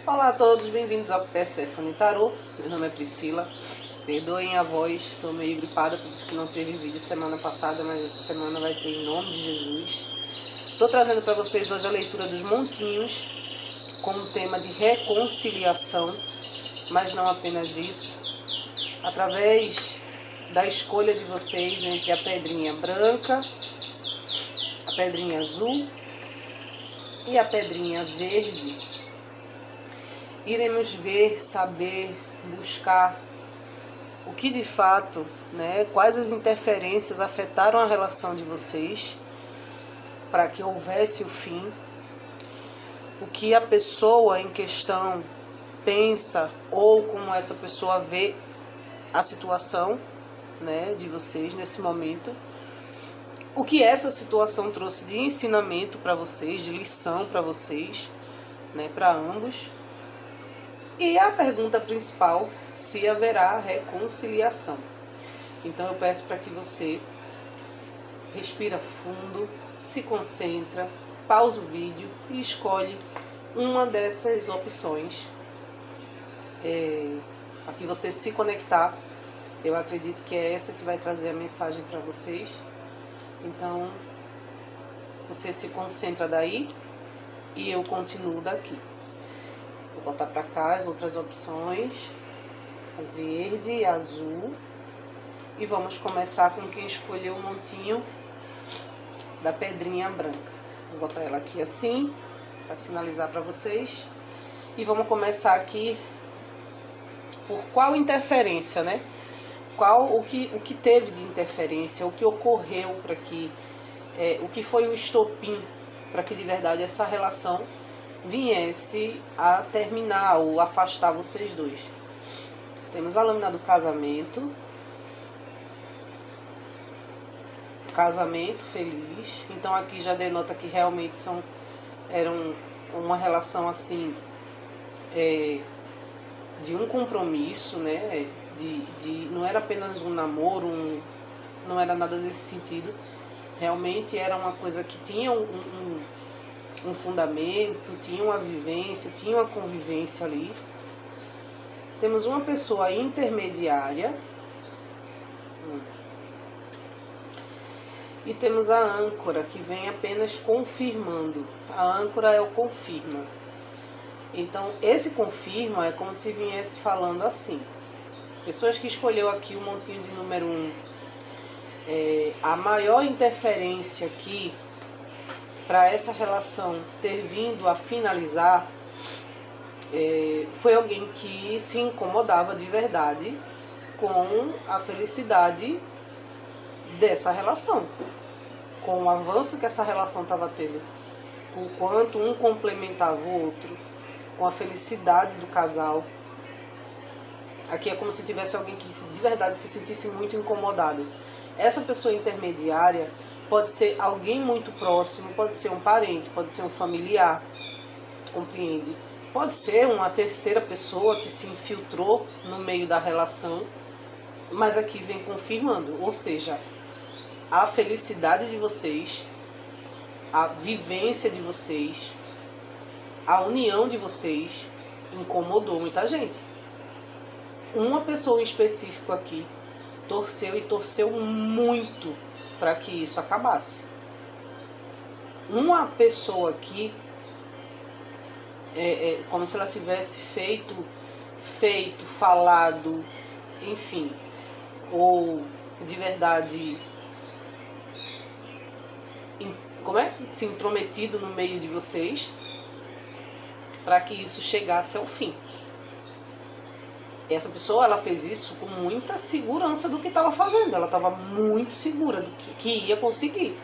Olá a todos, bem-vindos ao Perséfone Tarô. Meu nome é Priscila. Perdoem a voz, estou meio gripada, por isso que não teve vídeo semana passada, mas essa semana vai ter em nome de Jesus. Estou trazendo para vocês hoje a leitura dos montinhos, como tema de reconciliação, mas não apenas isso. Através da escolha de vocês entre a pedrinha branca, a pedrinha azul e a pedrinha verde, iremos ver, saber, buscar o que de fato, quais as interferências afetaram a relação de vocês para que houvesse o fim, o que a pessoa em questão pensa ou como essa pessoa vê a situação, de vocês nesse momento, o que essa situação trouxe de ensinamento para vocês, de lição para vocês, para ambos. E a pergunta principal, se haverá reconciliação. Então eu peço para que você respira fundo, se concentra, pausa o vídeo e escolhe uma dessas opções. Para que você se conectar, eu acredito que é essa que vai trazer a mensagem para vocês. Então, você se concentra daí e eu continuo daqui. Vou botar para cá as outras opções, o verde, azul, e vamos começar com quem escolheu o montinho da pedrinha branca. Vou botar ela aqui assim, para sinalizar para vocês, e vamos começar aqui por qual interferência, o que teve de interferência, o que ocorreu para que, o que foi o estopim para que de verdade essa relação viesse a terminar ou afastar vocês dois. Temos a lâmina do casamento. Casamento feliz. Então aqui já denota que realmente eram uma relação assim, de um compromisso, não era apenas um namoro, não era nada desse sentido. Realmente era uma coisa que tinha um fundamento, tinha uma vivência, tinha uma convivência ali. Temos uma pessoa intermediária. E temos a âncora, que vem apenas confirmando. A âncora é o confirma. Então, esse confirma é como se viesse falando assim. Pessoas que escolheu aqui o montinho de número 1. A maior interferência aqui para essa relação ter vindo a finalizar, foi alguém que se incomodava de verdade com a felicidade dessa relação, com o avanço que essa relação estava tendo, com o quanto um complementava o outro, com a felicidade do casal. Aqui é como se tivesse alguém que de verdade se sentisse muito incomodado. Essa pessoa intermediária pode ser alguém muito próximo, pode ser um parente, pode ser um familiar, compreende? Pode ser uma terceira pessoa que se infiltrou no meio da relação, mas aqui vem confirmando, ou seja, a felicidade de vocês, a vivência de vocês, a união de vocês incomodou muita gente. Uma pessoa em específico aqui torceu muito para que isso acabasse. Uma pessoa aqui como se ela tivesse feito, falado, enfim, ou de verdade se intrometido no meio de vocês para que isso chegasse ao fim. Essa pessoa, ela fez isso com muita segurança do que estava fazendo. Ela estava muito segura do que ia conseguir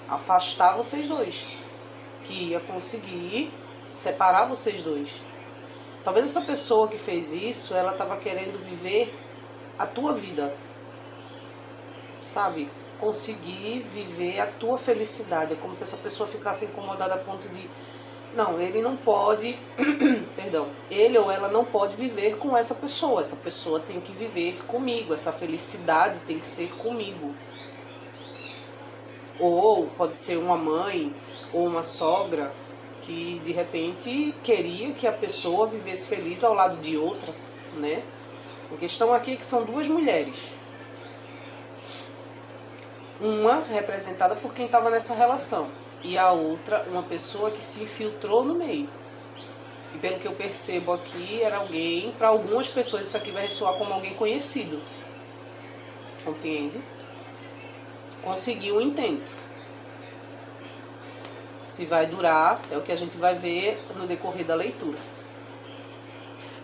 afastar vocês dois, que ia conseguir separar vocês dois. Talvez essa pessoa que fez isso, ela estava querendo viver a tua vida, sabe? Conseguir viver a tua felicidade. É como se essa pessoa ficasse incomodada a ponto de não, ele não pode, perdão, ele ou ela não pode viver com essa pessoa tem que viver comigo, essa felicidade tem que ser comigo. Ou pode ser uma mãe, ou uma sogra, que de repente queria que a pessoa vivesse feliz ao lado de outra, né? A questão aqui é que são duas mulheres. Uma representada por quem estava nessa relação e a outra uma pessoa que se infiltrou no meio. E pelo que eu percebo aqui, era alguém, para algumas pessoas isso aqui vai ressoar como alguém conhecido. Compreende? Conseguiu um intento. Se vai durar, é o que a gente vai ver no decorrer da leitura.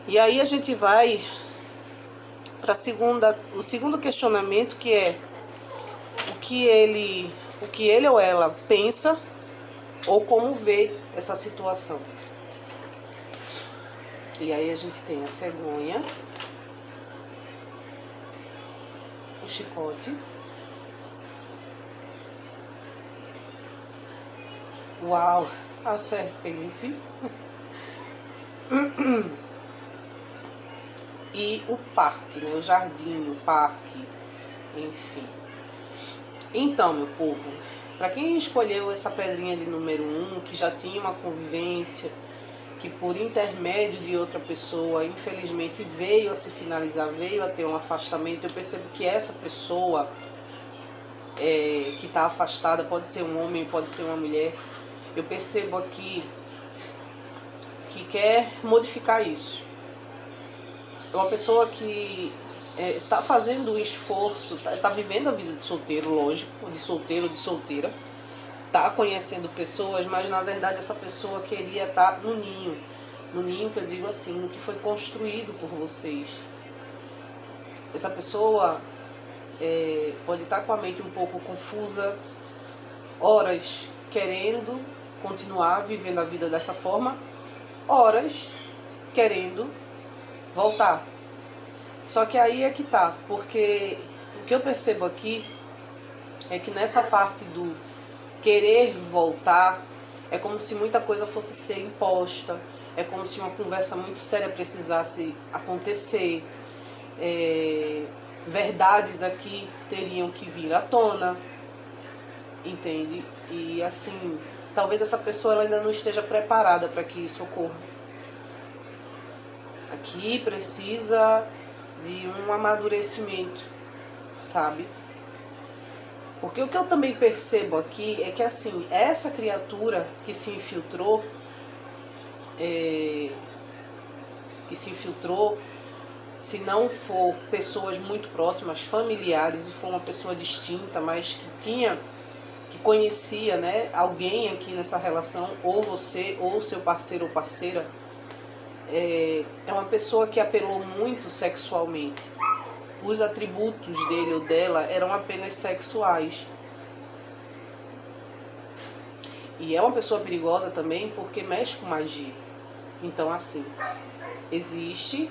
E aí a gente vai para o segundo questionamento, que é o que ele ou ela pensa ou como vê essa situação. E aí a gente tem a cegonha, o chicote, uau, a serpente e o parque, né? O jardim, o parque, enfim. Então, meu povo, para quem escolheu essa pedrinha de número 1, que já tinha uma convivência, que por intermédio de outra pessoa, infelizmente, veio a se finalizar, veio a ter um afastamento, eu percebo que essa pessoa que está afastada, pode ser um homem, pode ser uma mulher, eu percebo aqui que quer modificar isso. É uma pessoa que está fazendo um esforço, está vivendo a vida de solteiro, lógico, de solteiro ou de solteira, está conhecendo pessoas, mas na verdade essa pessoa queria estar no ninho que eu digo assim, no que foi construído por vocês. Essa pessoa pode estar com a mente um pouco confusa, horas querendo continuar vivendo a vida dessa forma, horas querendo voltar. Só que aí é que tá, porque o que eu percebo aqui é que nessa parte do querer voltar, é como se muita coisa fosse ser imposta, é como se uma conversa muito séria precisasse acontecer, verdades aqui teriam que vir à tona, entende? E assim, talvez essa pessoa ela ainda não esteja preparada para que isso ocorra. Aqui precisa de um amadurecimento, sabe? Porque o que eu também percebo aqui é que assim, essa criatura que se infiltrou, se não for pessoas muito próximas, familiares, e for uma pessoa distinta, mas que conhecia, né, alguém aqui nessa relação, ou você, ou seu parceiro ou parceira, é uma pessoa que apelou muito sexualmente. Os atributos dele ou dela eram apenas sexuais. E é uma pessoa perigosa também porque mexe com magia. Então, assim, existe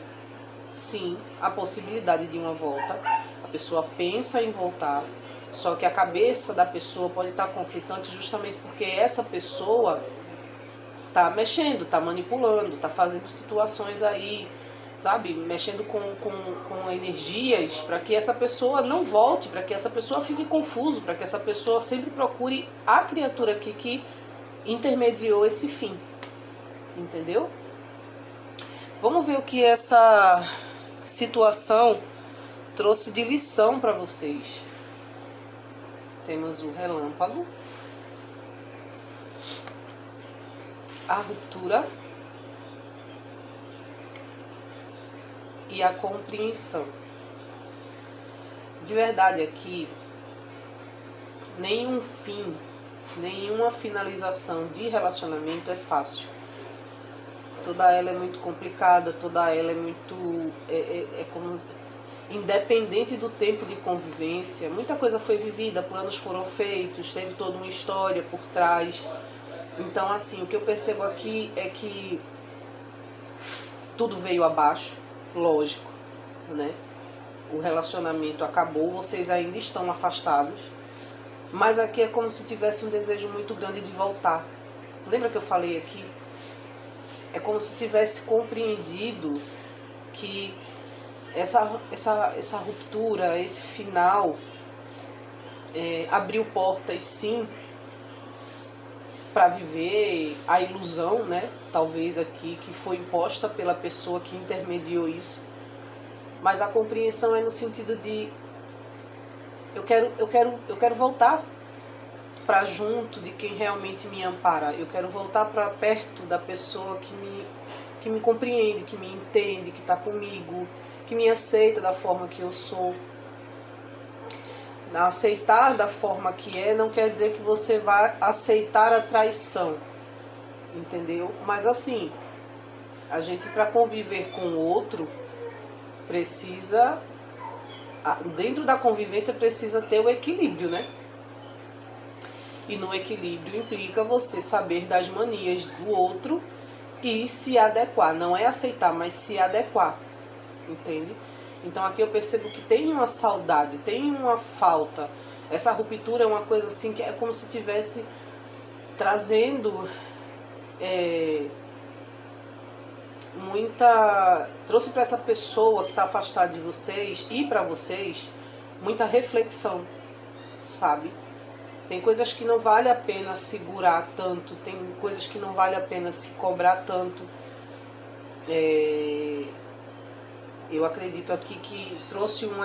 sim a possibilidade de uma volta. A pessoa pensa em voltar, só que a cabeça da pessoa pode estar conflitante justamente porque essa pessoa tá mexendo, tá manipulando, tá fazendo situações aí, sabe, mexendo com energias para que essa pessoa não volte, para que essa pessoa fique confuso, para que essa pessoa sempre procure a criatura aqui que intermediou esse fim, entendeu? Vamos ver o que essa situação trouxe de lição para vocês. Temos o relâmpago, a ruptura e a compreensão. De verdade aqui, nenhum fim, nenhuma finalização de relacionamento é fácil. Toda ela é muito complicada, toda ela é muito... como independente do tempo de convivência, muita coisa foi vivida, planos foram feitos, teve toda uma história por trás. Então, assim, o que eu percebo aqui é que tudo veio abaixo, lógico, né? O relacionamento acabou, vocês ainda estão afastados, mas aqui é como se tivesse um desejo muito grande de voltar. Lembra que eu falei aqui? É como se tivesse compreendido que essa ruptura, esse final, abriu portas, sim, para viver a ilusão, né? Talvez aqui, que foi imposta pela pessoa que intermediou isso. Mas a compreensão é no sentido de eu quero voltar para junto de quem realmente me ampara. Eu quero voltar para perto da pessoa que me compreende, que me entende, que está comigo, que me aceita da forma que eu sou. Aceitar da forma que é não quer dizer que você vai aceitar a traição, entendeu? Mas assim, a gente, para conviver com o outro, precisa, dentro da convivência, precisa ter o equilíbrio, né? E no equilíbrio implica você saber das manias do outro e se adequar. Não é aceitar, mas se adequar, entende? Então aqui eu percebo que tem uma saudade, tem uma falta. Essa ruptura é uma coisa assim que é como se tivesse trazendo trouxe para essa pessoa que está afastada de vocês e para vocês muita reflexão, sabe? Tem coisas que não vale a pena segurar tanto, tem coisas que não vale a pena se cobrar tanto. Eu acredito aqui que trouxe um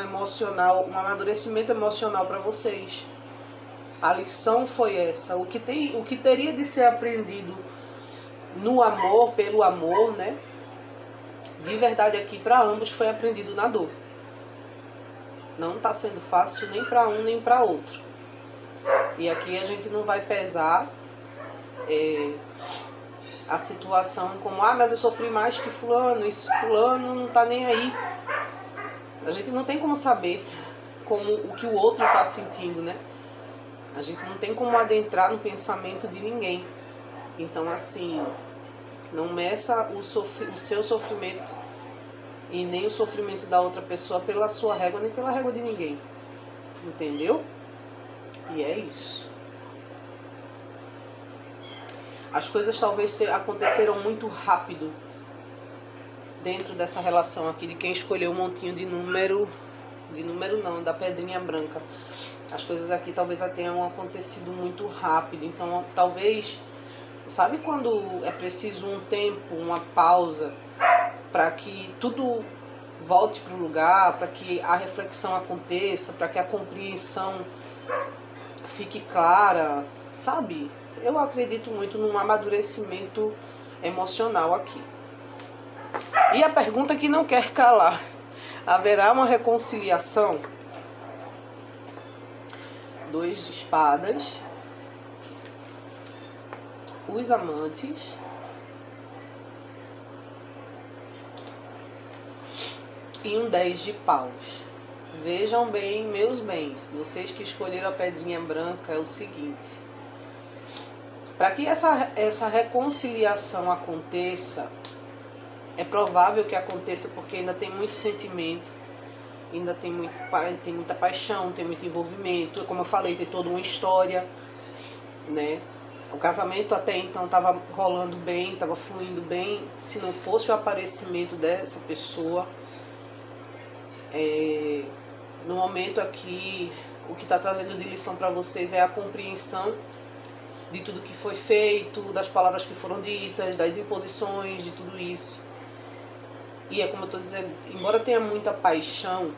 amadurecimento emocional para vocês. A lição foi essa. O que teria de ser aprendido no amor, pelo amor, né? De verdade aqui para ambos foi aprendido na dor. Não está sendo fácil nem para um nem para outro. E aqui a gente não vai pesar a situação como, mas eu sofri mais que fulano, isso fulano não tá nem aí. A gente não tem como saber o que o outro tá sentindo, né? A gente não tem como adentrar no pensamento de ninguém. Então assim, não meça o seu sofrimento e nem o sofrimento da outra pessoa pela sua régua, nem pela régua de ninguém. Entendeu? E é isso. As coisas talvez aconteceram muito rápido dentro dessa relação aqui de quem escolheu um montinho de número não, da pedrinha branca. As coisas aqui talvez tenham acontecido muito rápido. Então talvez, sabe quando é preciso um tempo, uma pausa, para que tudo volte para o lugar, para que a reflexão aconteça, para que a compreensão fique clara, sabe? Eu acredito muito num amadurecimento emocional aqui. E a pergunta que não quer calar: haverá uma reconciliação? 2 de espadas, os amantes e um 10 de paus. Vejam bem, meus bens, vocês que escolheram a pedrinha branca, é o seguinte: para que essa reconciliação aconteça, é provável que aconteça porque ainda tem muito sentimento, ainda tem muita paixão, tem muito envolvimento. Como eu falei, tem toda uma história, né? O casamento até então estava rolando bem, estava fluindo bem, se não fosse o aparecimento dessa pessoa. No momento aqui, o que está trazendo de lição para vocês é a compreensão de tudo que foi feito, das palavras que foram ditas, das imposições, de tudo isso. E é como eu estou dizendo, embora tenha muita paixão,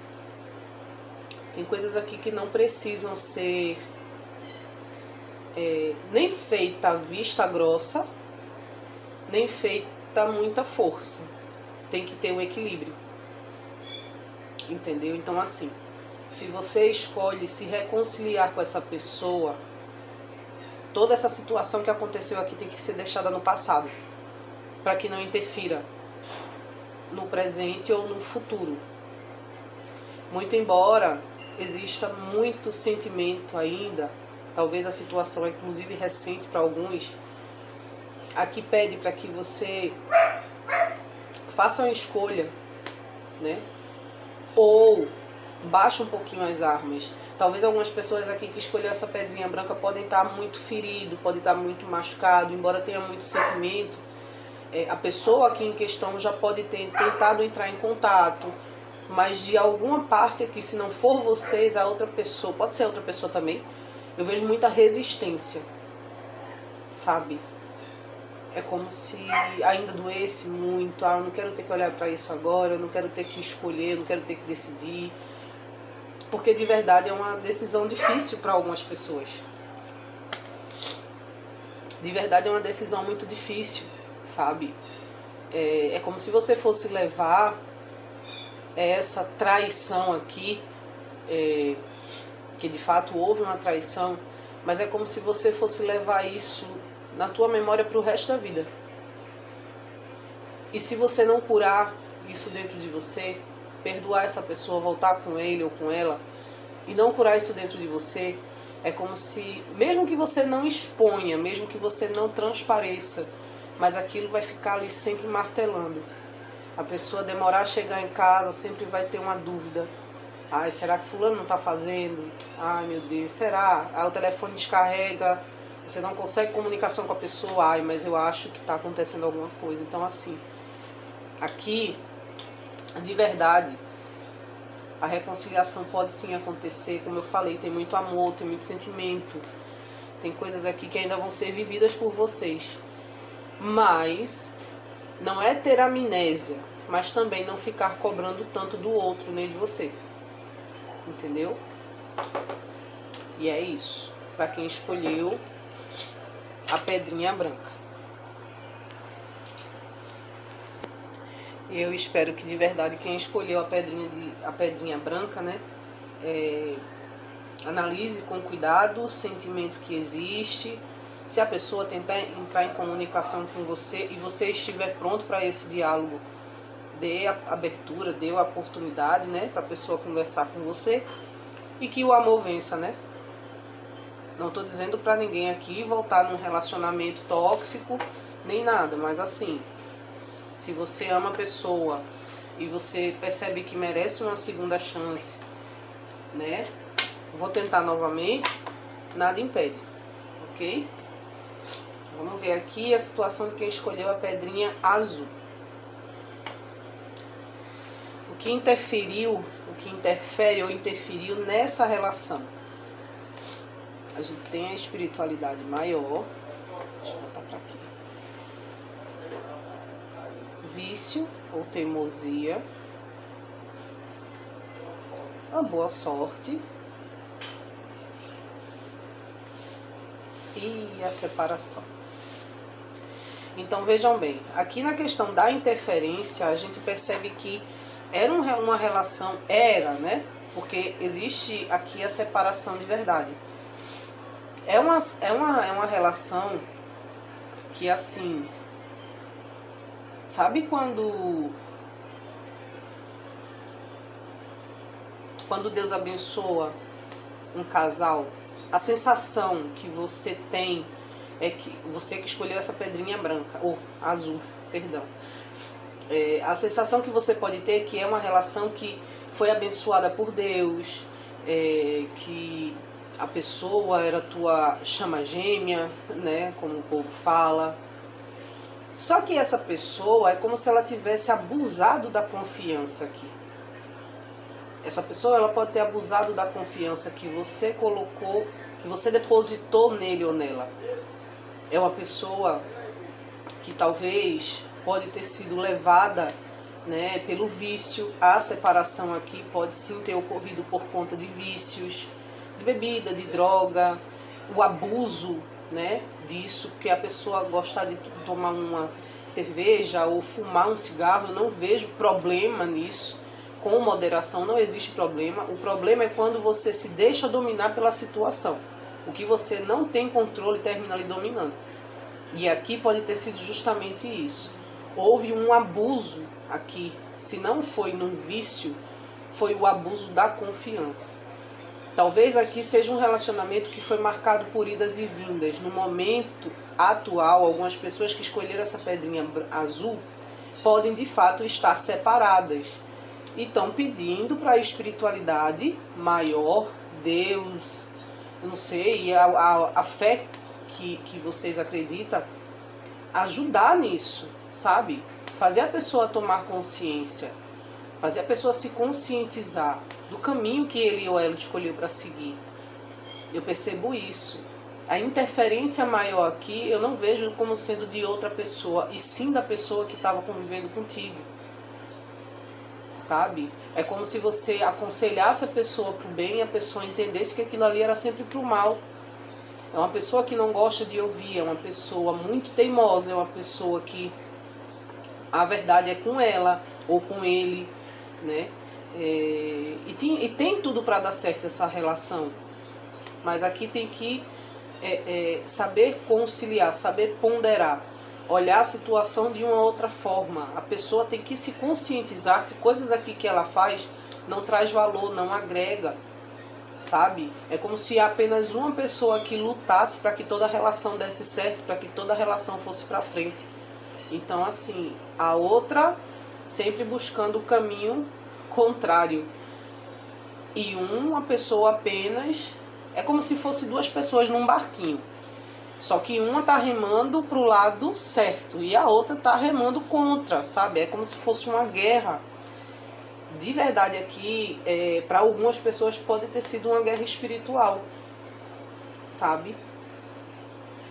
tem coisas aqui que não precisam ser nem feita vista grossa, nem feita muita força. Tem que ter um equilíbrio. Entendeu? Então assim, se você escolhe se reconciliar com essa pessoa, toda essa situação que aconteceu aqui tem que ser deixada no passado, para que não interfira no presente ou no futuro. Muito embora exista muito sentimento ainda, talvez a situação é inclusive recente para alguns, aqui pede para que você faça uma escolha, né? Ou baixa um pouquinho as armas. Talvez algumas pessoas aqui que escolheram essa pedrinha branca podem estar muito ferido, podem estar muito machucado, embora tenha muito sentimento. A pessoa aqui em questão já pode ter tentado entrar em contato, mas de alguma parte aqui, se não for vocês, a outra pessoa, pode ser outra pessoa também, eu vejo muita resistência. sabe? É como se ainda doesse muito. Eu não quero ter que olhar para isso agora, eu não quero ter que escolher, eu não quero ter que decidir. Porque de verdade é uma decisão difícil para algumas pessoas. De verdade é uma decisão muito difícil, sabe? É como se você fosse levar essa traição aqui, que de fato houve uma traição, mas é como se você fosse levar isso na tua memória para o resto da vida. E se você não curar isso dentro de você, perdoar essa pessoa, voltar com ele ou com ela, e não curar isso dentro de você, é como se, mesmo que você não exponha, mesmo que você não transpareça, mas aquilo vai ficar ali sempre martelando. A pessoa demorar a chegar em casa, sempre vai ter uma dúvida. Ai, será que fulano não está fazendo? Ai, meu Deus, será? Aí o telefone descarrega, você não consegue comunicação com a pessoa. Ai, mas eu acho que está acontecendo alguma coisa. Então, assim, aqui, de verdade, a reconciliação pode sim acontecer. Como eu falei, tem muito amor, tem muito sentimento. Tem coisas aqui que ainda vão ser vividas por vocês. Mas não é ter amnésia, mas também não ficar cobrando tanto do outro, nem de você. Entendeu? E é isso. Para quem escolheu a pedrinha branca. Eu espero que de verdade quem escolheu a pedrinha branca, né, analise com cuidado o sentimento que existe. Se a pessoa tentar entrar em comunicação com você e você estiver pronto para esse diálogo, dê a abertura, dê a oportunidade, né, para a pessoa conversar com você e que o amor vença, né? Não estou dizendo para ninguém aqui voltar num relacionamento tóxico, nem nada, mas assim, se você ama a pessoa e você percebe que merece uma segunda chance, né? Vou tentar novamente, nada impede, ok? Vamos ver aqui a situação de quem escolheu a pedrinha azul. O que interfere ou interferiu nessa relação? A gente tem a espiritualidade maior. Deixa eu botar pra aqui. Vício ou teimosia. A boa sorte. E a separação. Então vejam bem, aqui na questão da interferência, a gente percebe que era uma relação, né? Porque existe aqui a separação de verdade. É uma relação que, assim, sabe quando Deus abençoa um casal, a sensação que você tem é que você que escolheu essa pedrinha branca, ou azul, perdão. A sensação que você pode ter é que é uma relação que foi abençoada por Deus, que a pessoa era tua chama gêmea, né, como o povo fala. Só que essa pessoa é como se ela tivesse abusado da confiança aqui. Essa pessoa ela pode ter abusado da confiança que você colocou, que você depositou nele ou nela. É uma pessoa que talvez pode ter sido levada, né, pelo vício. A separação aqui pode sim ter ocorrido por conta de vícios, de bebida, de droga, o abuso, né, disso, que a pessoa gosta de tomar uma cerveja ou fumar um cigarro. Eu não vejo problema nisso. Com moderação não existe problema. O problema é quando você se deixa dominar pela situação. O que você não tem controle termina ali dominando. E aqui pode ter sido justamente isso. Houve um abuso aqui. Se não foi num vício, foi o abuso da confiança. Talvez aqui seja um relacionamento que foi marcado por idas e vindas. No momento atual, algumas pessoas que escolheram essa pedrinha azul podem de fato estar separadas. E estão pedindo para a espiritualidade maior, Deus, eu não sei, a fé que vocês acreditam, ajudar nisso, sabe? Fazer a pessoa tomar consciência, fazer a pessoa se conscientizar do caminho que ele ou ela escolheu para seguir. Eu percebo isso. A interferência maior aqui eu não vejo como sendo de outra pessoa, e sim da pessoa que estava convivendo contigo, sabe? É como se você aconselhasse a pessoa pro bem e a pessoa entendesse que aquilo ali era sempre pro mal. É uma pessoa que não gosta de ouvir, é uma pessoa muito teimosa, é uma pessoa que a verdade é com ela ou com ele, né? E tem tudo para dar certo essa relação, mas aqui tem que saber conciliar, saber ponderar, olhar a situação de uma outra forma. A pessoa tem que se conscientizar que coisas aqui que ela faz não traz valor, não agrega, sabe? É como se apenas uma pessoa que lutasse para que toda a relação desse certo, para que toda a relação fosse para frente. Então, assim, a outra sempre buscando o caminho contrário. E uma pessoa apenas... É como se fosse duas pessoas num barquinho. Só que uma tá remando pro lado certo e a outra tá remando contra, sabe? É como se fosse uma guerra. De verdade aqui, para algumas pessoas pode ter sido uma guerra espiritual, sabe?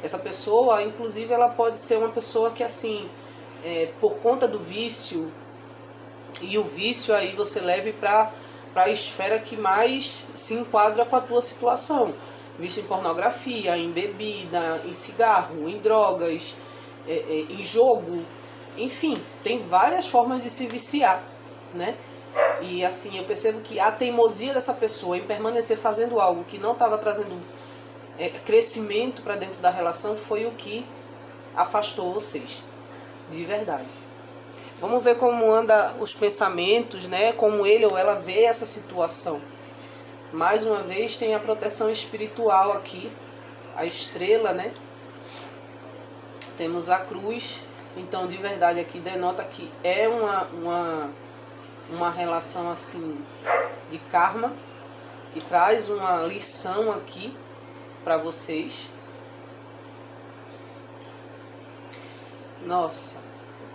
Essa pessoa, inclusive, ela pode ser uma pessoa que, assim, por conta do vício, e o vício aí você leve para a esfera que mais se enquadra com a tua situação. Vício em pornografia, em bebida, em cigarro, em drogas, em jogo, enfim, tem várias formas de se viciar, né? E assim, eu percebo que a teimosia dessa pessoa em permanecer fazendo algo que não estava trazendo crescimento para dentro da relação foi o que afastou vocês, de verdade. Vamos ver como anda os pensamentos, né? Como ele ou ela vê essa situação. Mais uma vez tem a proteção espiritual aqui, a estrela, né? Temos a cruz. Então, de verdade, aqui denota que é uma relação assim de karma, que traz uma lição aqui para vocês. Nossa,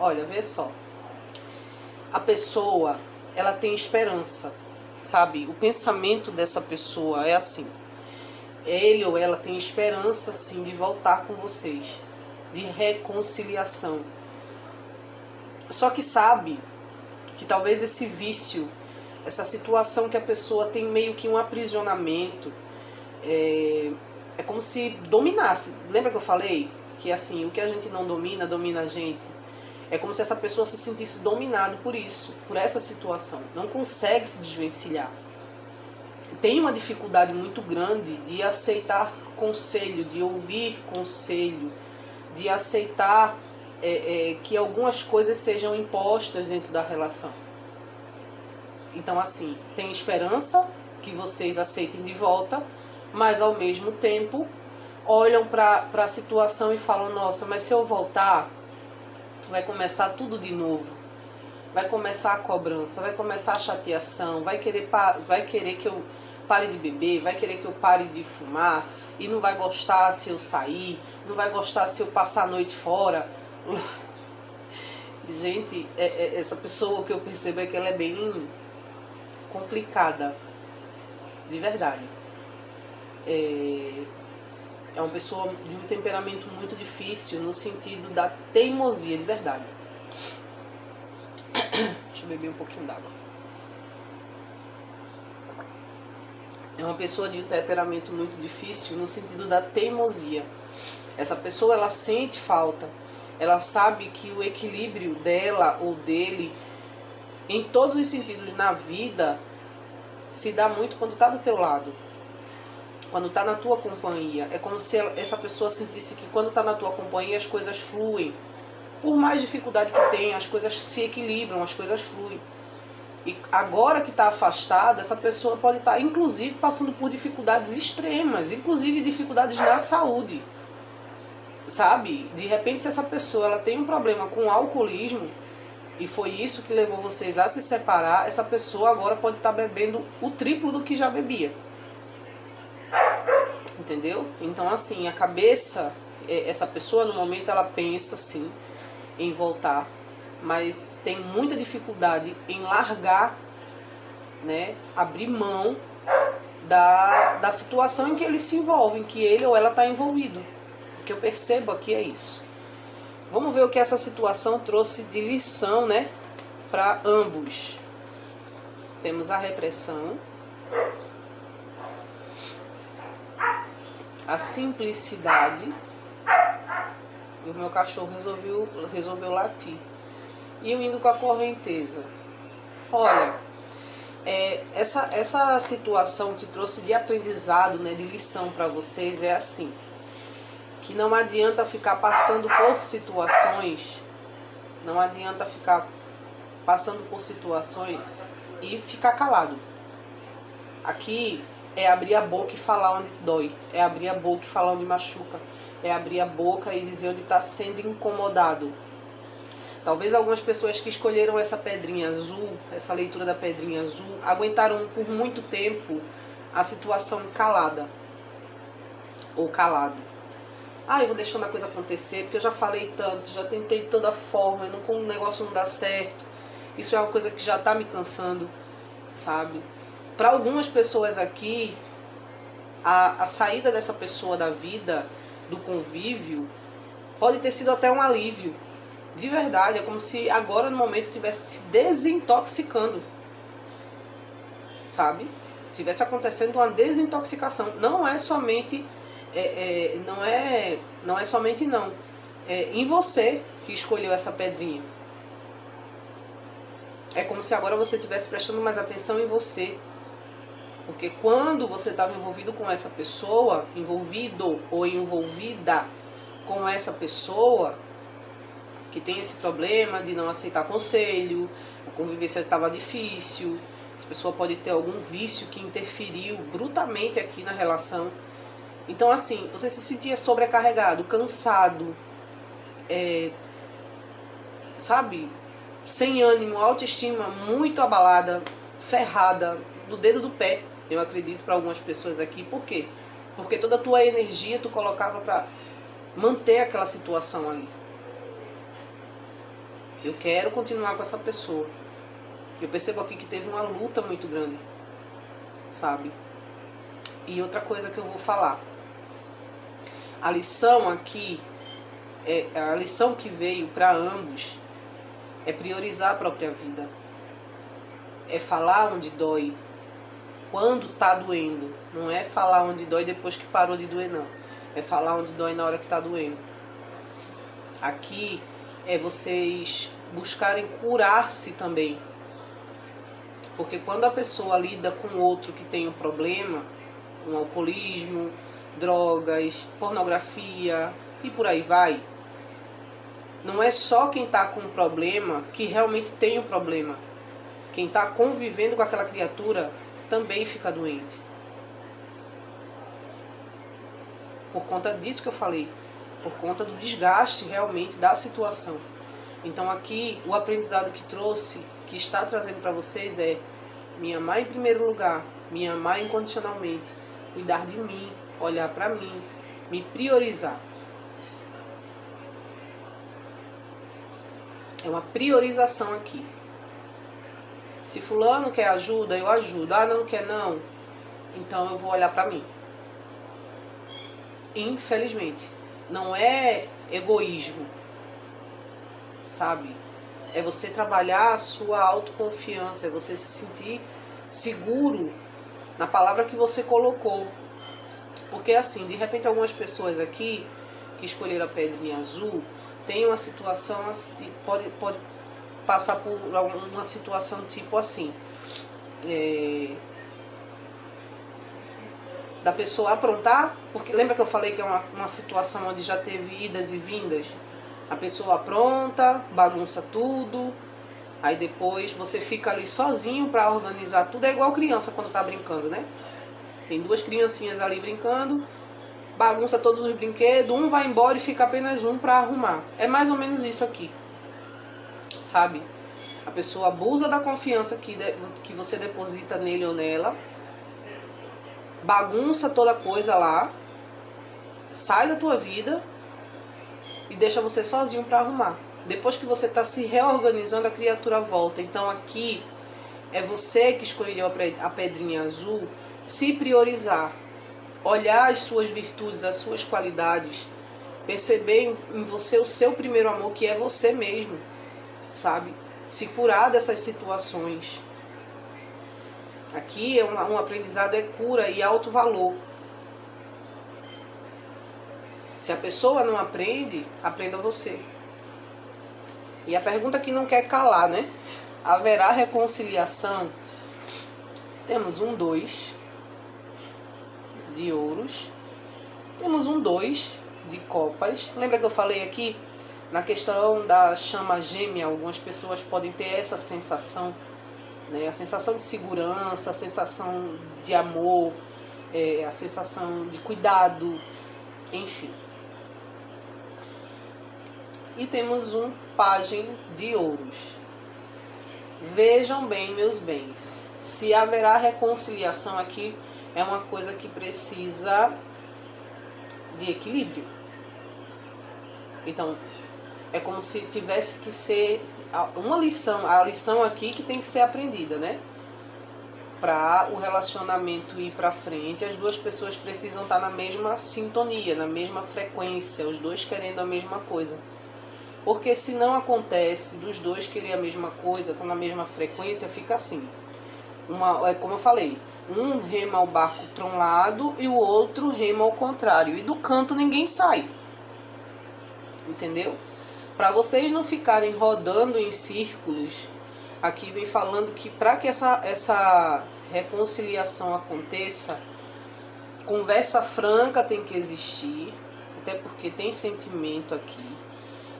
olha, vê só. A pessoa, ela tem esperança, sabe? O pensamento dessa pessoa é assim. Ele ou ela tem esperança, sim, de voltar com vocês, de reconciliação. Só que sabe que talvez esse vício, essa situação que a pessoa tem meio que um aprisionamento, é como se dominasse. Lembra que eu falei que assim, o que a gente não domina, domina a gente? É como se essa pessoa se sentisse dominado por isso, por essa situação. Não consegue se desvencilhar. Tem uma dificuldade muito grande de aceitar conselho, de ouvir conselho, de aceitar que algumas coisas sejam impostas dentro da relação. Então, assim, tem esperança que vocês aceitem de volta, mas ao mesmo tempo olham para a situação e falam: nossa, mas se eu voltar, vai começar tudo de novo. Vai começar a cobrança, vai começar a chateação, vai querer que eu pare de beber, vai querer que eu pare de fumar, e não vai gostar se eu sair, não vai gostar se eu passar a noite fora. Gente, essa pessoa, o que eu percebo é que ela é bem complicada, de verdade. É uma pessoa de um temperamento muito difícil no sentido da teimosia, de verdade. Deixa eu beber um pouquinho d'água. É uma pessoa de um temperamento muito difícil no sentido da teimosia. Essa pessoa, ela sente falta. Ela sabe que o equilíbrio dela ou dele, em todos os sentidos na vida, se dá muito quando está do teu lado. Quando está na tua companhia. É como se essa pessoa sentisse que quando está na tua companhia as coisas fluem. Por mais dificuldade que tenha, as coisas se equilibram, as coisas fluem. E agora que está afastado, essa pessoa pode estar, inclusive, passando por dificuldades extremas, inclusive dificuldades na saúde. Sabe? De repente, se essa pessoa ela tem um problema com o alcoolismo, e foi isso que levou vocês a se separar, essa pessoa agora pode estar bebendo o triplo do que já bebia. Entendeu? Então, assim, a cabeça, essa pessoa no momento ela pensa sim em voltar, mas tem muita dificuldade em largar, né, abrir mão da situação em que ele se envolve, em que ele ou ela está envolvido. O que eu percebo aqui é isso. Vamos ver o que essa situação trouxe de lição, né, para ambos. Temos a repressão, a simplicidade, e o meu cachorro resolveu latir. E eu indo com a correnteza. Olha, essa situação que trouxe de aprendizado, né, de lição para vocês é assim, que não adianta ficar passando por situações, não adianta ficar passando por situações e ficar calado. Aqui é abrir a boca e falar onde dói, é abrir a boca e falar onde machuca, é abrir a boca e dizer onde está sendo incomodado. Talvez algumas pessoas que escolheram essa pedrinha azul, essa leitura da pedrinha azul, aguentaram por muito tempo a situação calada ou calado. Eu vou deixando a coisa acontecer, porque eu já falei tanto, já tentei de toda forma, o negócio não dá certo. Isso é uma coisa que já está me cansando, sabe? Para algumas pessoas aqui, a saída dessa pessoa da vida, do convívio, pode ter sido até um alívio. De verdade, é como se agora no momento estivesse se desintoxicando, sabe? Tivesse acontecendo uma desintoxicação. Não é somente, não é somente não. É em você que escolheu essa pedrinha. É como se agora você estivesse prestando mais atenção em você. Porque quando você estava envolvido com essa pessoa, envolvido ou envolvida com essa pessoa que tem esse problema de não aceitar conselho, a convivência estava difícil, essa pessoa pode ter algum vício que interferiu brutamente aqui na relação. Então assim, você se sentia sobrecarregado, cansado, sabe, sem ânimo, autoestima muito abalada, ferrada, no dedo do pé, eu acredito, para algumas pessoas aqui. Por quê? Porque toda a tua energia tu colocava para manter aquela situação ali. Eu quero continuar com essa pessoa. Eu percebo aqui que teve uma luta muito grande, sabe? E outra coisa que eu vou falar. A lição aqui, a lição que veio para ambos é priorizar a própria vida. É falar onde dói, quando tá doendo. Não é falar onde dói depois que parou de doer, não. É falar onde dói na hora que tá doendo. Aqui é vocês buscarem curar-se também. Porque quando a pessoa lida com outro que tem um problema, um alcoolismo, drogas, pornografia e por aí vai, não é só quem está com um problema que realmente tem um problema. Quem está convivendo com aquela criatura também fica doente. Por conta disso que eu falei, por conta do desgaste realmente da situação. Então aqui o aprendizado que trouxe, que está trazendo para vocês é me amar em primeiro lugar, me amar incondicionalmente, cuidar de mim, olhar para mim, me priorizar. É uma priorização aqui. Se fulano quer ajuda, eu ajudo. Não quer não, então eu vou olhar para mim. Infelizmente, não é egoísmo, sabe? É você trabalhar a sua autoconfiança, é você se sentir seguro na palavra que você colocou. Porque assim, de repente algumas pessoas aqui que escolheram a pedrinha azul tem uma situação assim, pode passar por uma situação tipo assim, da pessoa aprontar, porque lembra que eu falei que é uma situação onde já teve idas e vindas? A pessoa apronta, bagunça tudo, aí depois você fica ali sozinho para organizar tudo. É igual criança quando tá brincando, né? Tem duas criancinhas ali brincando, bagunça todos os brinquedos, um vai embora e fica apenas um para arrumar. É mais ou menos isso aqui, sabe? A pessoa abusa da confiança que você deposita nele ou nela, bagunça toda coisa lá, sai da tua vida e deixa você sozinho para arrumar. Depois que você está se reorganizando, a criatura volta. Então aqui é você que escolheu a pedrinha azul se priorizar, olhar as suas virtudes, as suas qualidades, perceber em você o seu primeiro amor, que é você mesmo, sabe? Se curar dessas situações. Aqui um aprendizado é cura e alto valor. Se a pessoa não aprende, aprenda você. E a pergunta que não quer calar, né? Haverá reconciliação? Temos um 2 de ouros. Temos um 2 de copas. Lembra que eu falei aqui na questão da chama gêmea? Algumas pessoas podem ter essa sensação, né? A sensação de segurança, a sensação de amor, a sensação de cuidado, enfim. E temos um pajem de ouros. Vejam bem, meus bens, se haverá reconciliação aqui, é uma coisa que precisa de equilíbrio. Então, é como se tivesse que ser uma lição, a lição aqui que tem que ser aprendida, né? Para o relacionamento ir para frente, as duas pessoas precisam estar na mesma sintonia, na mesma frequência, os dois querendo a mesma coisa. Porque se não acontece dos dois querer a mesma coisa, estão na mesma frequência, fica assim. Como eu falei, um rema o barco para um lado e o outro rema ao contrário. E do canto ninguém sai. Entendeu? Para vocês não ficarem rodando em círculos, aqui vem falando que para que essa reconciliação aconteça, conversa franca tem que existir, até porque tem sentimento aqui.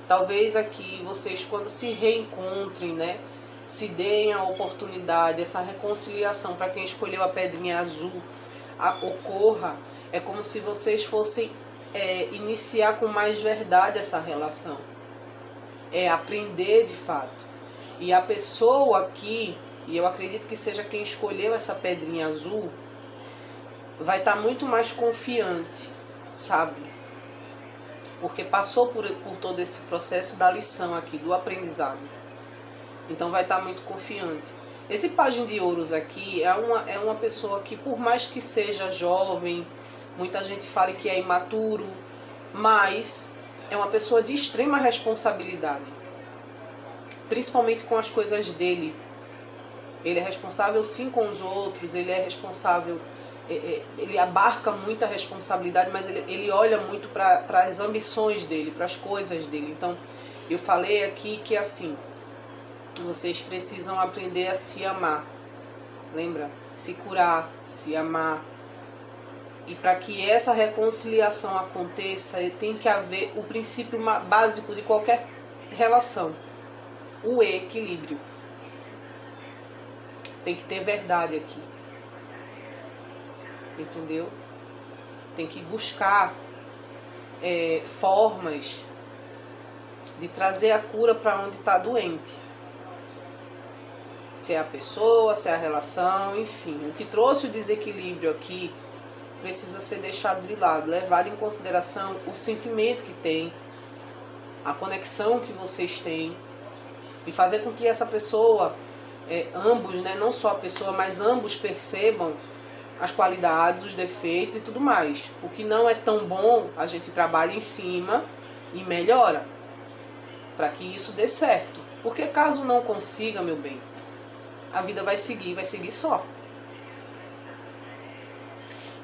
Talvez aqui vocês, quando se reencontrem, né, se deem a oportunidade, essa reconciliação para quem escolheu a pedrinha azul ocorra. É como se vocês fossem iniciar com mais verdade essa relação. Aprender de fato. E a pessoa aqui, e eu acredito que seja quem escolheu essa pedrinha azul, vai estar muito mais confiante, sabe? Porque passou por todo esse processo da lição aqui, do aprendizado. Então vai estar muito confiante. Esse pajem de ouros aqui é uma pessoa que, por mais que seja jovem, muita gente fala que é imaturo, mas é uma pessoa de extrema responsabilidade. Principalmente com as coisas dele. Ele é responsável sim com os outros, ele é responsável... ele abarca muita responsabilidade, mas ele olha muito para as ambições dele, para as coisas dele. Então, eu falei aqui que assim, vocês precisam aprender a se amar. Lembra? Se curar, se amar. E para que essa reconciliação aconteça, tem que haver o princípio básico de qualquer relação. O equilíbrio. Tem que ter verdade aqui. Entendeu? Tem que buscar formas de trazer a cura para onde está doente. Se é a pessoa, se é a relação, enfim. O que trouxe o desequilíbrio aqui precisa ser deixado de lado, levado em consideração o sentimento que tem, a conexão que vocês têm, e fazer com que essa pessoa, ambos, né, não só a pessoa, mas ambos percebam as qualidades, os defeitos e tudo mais. O que não é tão bom, a gente trabalha em cima e melhora, para que isso dê certo. Porque caso não consiga, meu bem, a vida vai seguir só.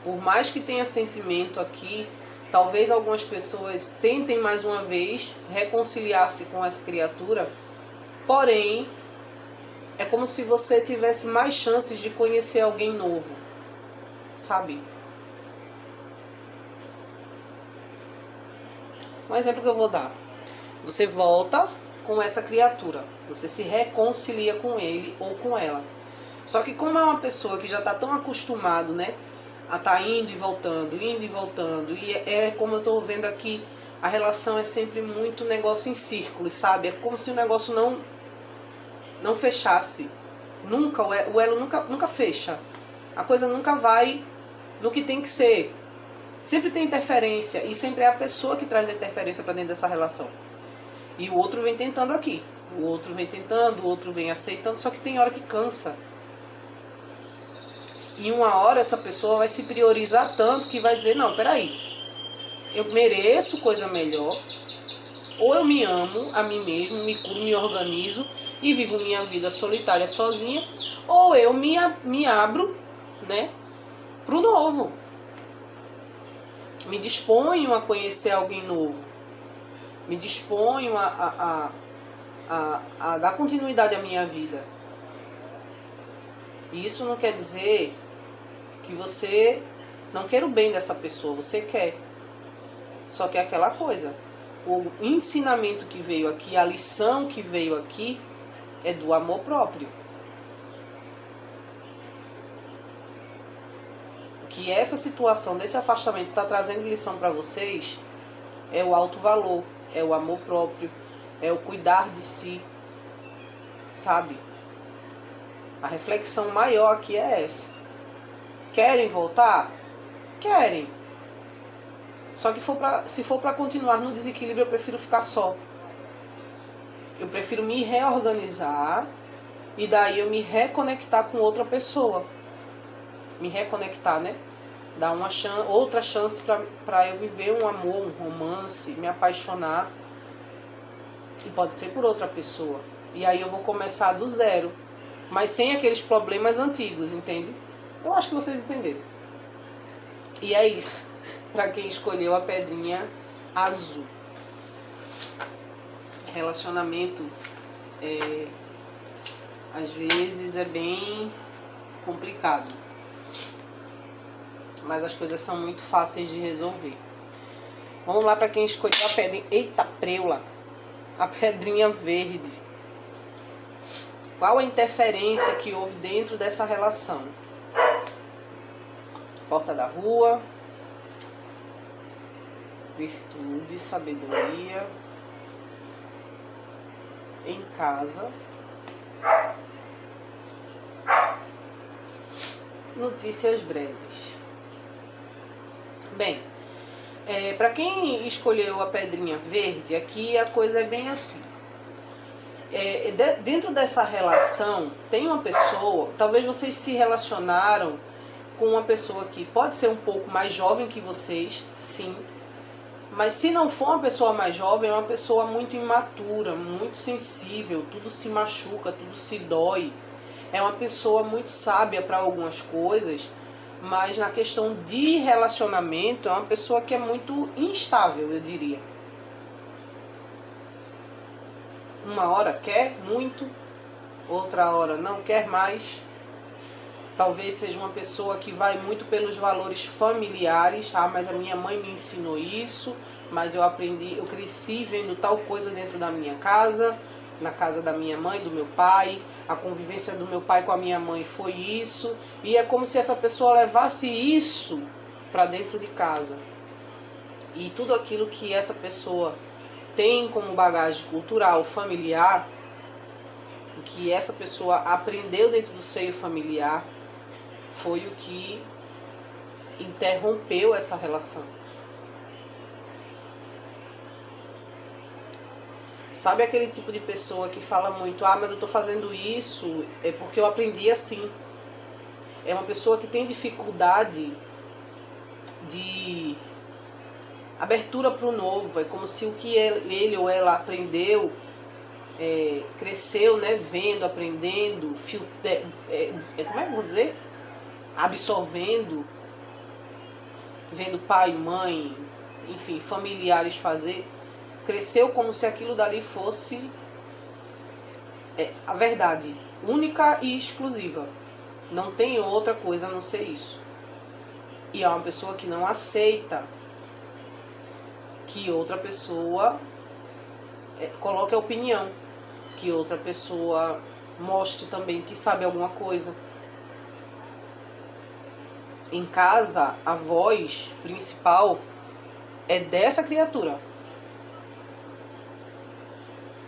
Por mais que tenha sentimento aqui, talvez algumas pessoas tentem mais uma vez reconciliar-se com essa criatura, porém, é como se você tivesse mais chances de conhecer alguém novo, sabe? Um exemplo que eu vou dar. Você volta com essa criatura, você se reconcilia com ele ou com ela. Só que como é uma pessoa que já está tão acostumado, né, a estar indo e voltando, e como eu estou vendo aqui, a relação é sempre muito negócio em círculos, sabe? É como se o negócio não fechasse. Nunca, o elo nunca fecha. A coisa nunca vai no que tem que ser. Sempre tem interferência, e sempre é a pessoa que traz a interferência para dentro dessa relação. E o outro vem tentando aqui, o outro vem tentando, o outro vem aceitando, só que tem hora que cansa. E uma hora essa pessoa vai se priorizar tanto que vai dizer, não, peraí, eu mereço coisa melhor, ou eu me amo a mim mesmo, me curo, me organizo e vivo minha vida solitária sozinha, ou eu me abro, né, pro novo. Me disponho a conhecer alguém novo. Me disponho a dar continuidade à minha vida. E isso não quer dizer que você não quer o bem dessa pessoa, você quer. Só que é aquela coisa, o ensinamento que veio aqui, a lição que veio aqui é do amor próprio. O que essa situação desse afastamento está trazendo de lição para vocês é o alto valor, é o amor próprio, é o cuidar de si, sabe? A reflexão maior aqui é essa. Querem voltar? Querem. Só que se for para continuar no desequilíbrio, eu prefiro ficar só. Eu prefiro me reorganizar e daí eu me reconectar com outra pessoa. Me reconectar, né? Dar outra chance para eu viver um amor, um romance, me apaixonar. E pode ser por outra pessoa. E aí eu vou começar do zero. Mas sem aqueles problemas antigos, entende? Eu acho que vocês entenderam. E é isso. Para quem escolheu a pedrinha azul. Relacionamento, às vezes é bem complicado. Mas as coisas são muito fáceis de resolver. Vamos lá para quem escolheu a pedrinha. Eita, preula! A pedrinha verde. Qual a interferência que houve dentro dessa relação? Porta da rua, virtude, sabedoria, em casa, notícias breves. Bem, para quem escolheu a pedrinha verde, aqui a coisa é bem assim. Dentro dessa relação, tem uma pessoa, talvez vocês se relacionaram com uma pessoa que pode ser um pouco mais jovem que vocês, sim, mas se não for uma pessoa mais jovem, é uma pessoa muito imatura, muito sensível, tudo se machuca, tudo se dói. É uma pessoa muito sábia para algumas coisas, mas na questão de relacionamento é uma pessoa que é muito instável, eu diria. Uma hora quer muito, outra hora não quer mais. Talvez seja uma pessoa que vai muito pelos valores familiares. Ah, mas a minha mãe me ensinou isso, mas eu cresci vendo tal coisa dentro da minha casa, na casa da minha mãe, do meu pai. A convivência do meu pai com a minha mãe foi isso. E é como se essa pessoa levasse isso para dentro de casa. E tudo aquilo que essa pessoa tem como bagagem cultural, familiar, o que essa pessoa aprendeu dentro do seio familiar, foi o que interrompeu essa relação. Sabe aquele tipo de pessoa que fala muito, ah, mas eu estou fazendo isso é porque eu aprendi assim. É uma pessoa que tem dificuldade de abertura para o novo. É como se o que ele ou ela aprendeu, cresceu, né, vendo, aprendendo, como é que eu vou dizer? Absorvendo, vendo pai, mãe, enfim, familiares fazer, cresceu como se aquilo dali fosse a verdade única e exclusiva. Não tem outra coisa a não ser isso. E é uma pessoa que não aceita que outra pessoa coloque a opinião, que outra pessoa mostre também que sabe alguma coisa. Em casa, a voz principal é dessa criatura.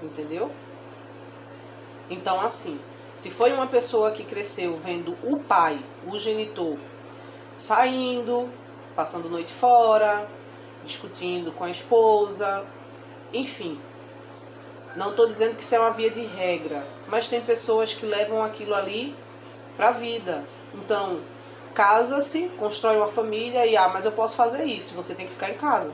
Entendeu? Então, assim, se foi uma pessoa que cresceu vendo o pai, o genitor, saindo, passando noite fora, discutindo com a esposa, enfim. Não estou dizendo que isso é uma via de regra, mas tem pessoas que levam aquilo ali para a vida. Então, casa-se, constrói uma família e, mas eu posso fazer isso, você tem que ficar em casa.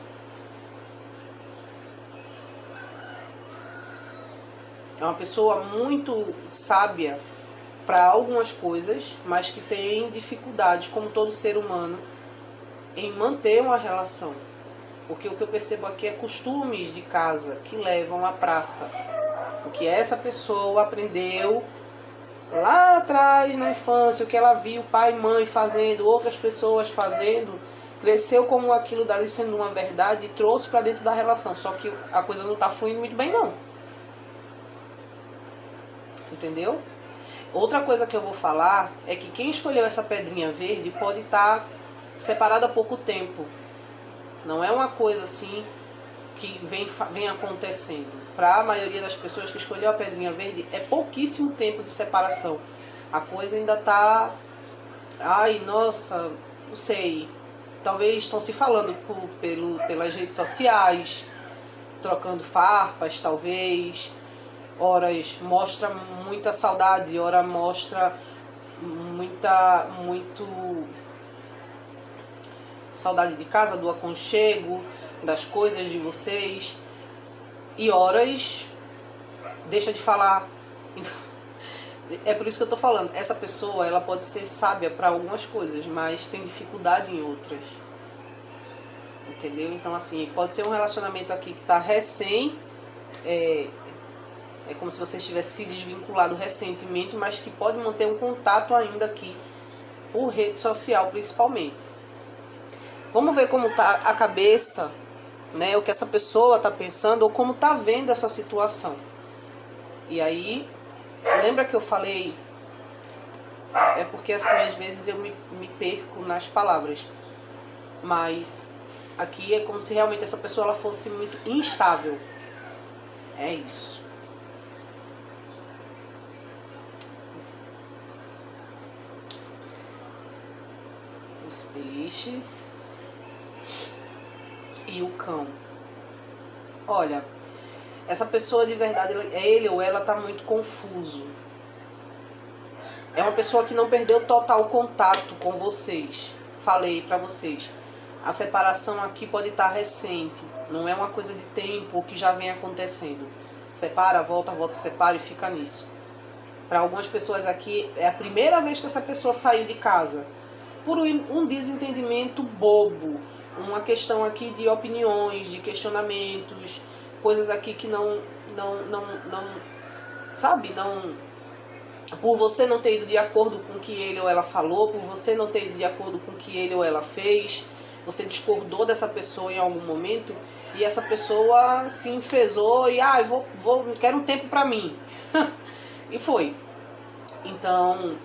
É uma pessoa muito sábia para algumas coisas, mas que tem dificuldades, como todo ser humano, em manter uma relação. Porque o que eu percebo aqui é costumes de casa que levam à praça. O que essa pessoa aprendeu lá atrás, na infância, o que ela viu pai e mãe fazendo, outras pessoas fazendo, cresceu como aquilo dali sendo uma verdade e trouxe para dentro da relação. Só que a coisa não está fluindo muito bem, não. Entendeu? Outra coisa que eu vou falar é que quem escolheu essa pedrinha verde pode estar separado há pouco tempo. Não é uma coisa assim que vem acontecendo. Para a maioria das pessoas que escolheu a pedrinha verde, é pouquíssimo tempo de separação. A coisa ainda está... Ai, nossa, não sei. Talvez estão se falando pelas redes sociais, trocando farpas, talvez. Horas mostra muita saudade, hora mostra muito saudade de casa, do aconchego, das coisas de vocês. E horas deixa de falar. Então, é por isso que eu tô falando. Essa pessoa, ela pode ser sábia para algumas coisas, mas tem dificuldade em outras. Entendeu? Então, assim, pode ser um relacionamento aqui que tá recém... É como se você tivesse se desvinculado recentemente, mas que pode manter um contato ainda aqui, por rede social principalmente. Vamos ver como está a cabeça, né, o que essa pessoa está pensando, ou como está vendo essa situação. E aí, lembra que eu falei, é porque assim, às vezes eu me perco nas palavras, mas aqui é como se realmente essa pessoa ela fosse muito instável. É isso. Os peixes e o cão. Olha, essa pessoa de verdade, ele ou ela está muito confuso. É uma pessoa que não perdeu total contato com vocês. Falei para vocês. A separação aqui pode estar recente. Não é uma coisa de tempo que já vem acontecendo. Separa, volta, separa e fica nisso. Para algumas pessoas aqui, é a primeira vez que essa pessoa saiu de casa. Por um desentendimento bobo, uma questão aqui de opiniões, de questionamentos, coisas aqui que sabe, por você não ter ido de acordo com o que ele ou ela falou, por você não ter ido de acordo com o que ele ou ela fez, você discordou dessa pessoa em algum momento e essa pessoa se enfesou e quero um tempo pra mim. E foi. Então,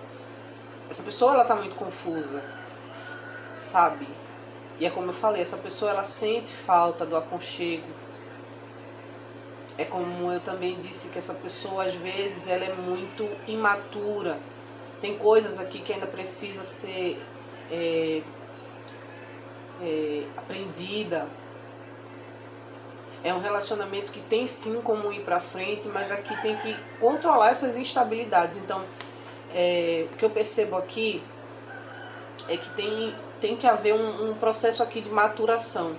essa pessoa ela tá muito confusa, sabe? E é como eu falei, essa pessoa ela sente falta do aconchego. É como eu também disse que essa pessoa às vezes ela é muito imatura. Tem coisas aqui que ainda precisa ser aprendida. É um relacionamento que tem sim como ir pra frente, mas aqui tem que controlar essas instabilidades. Então, o que eu percebo aqui é que tem que haver um processo aqui de maturação.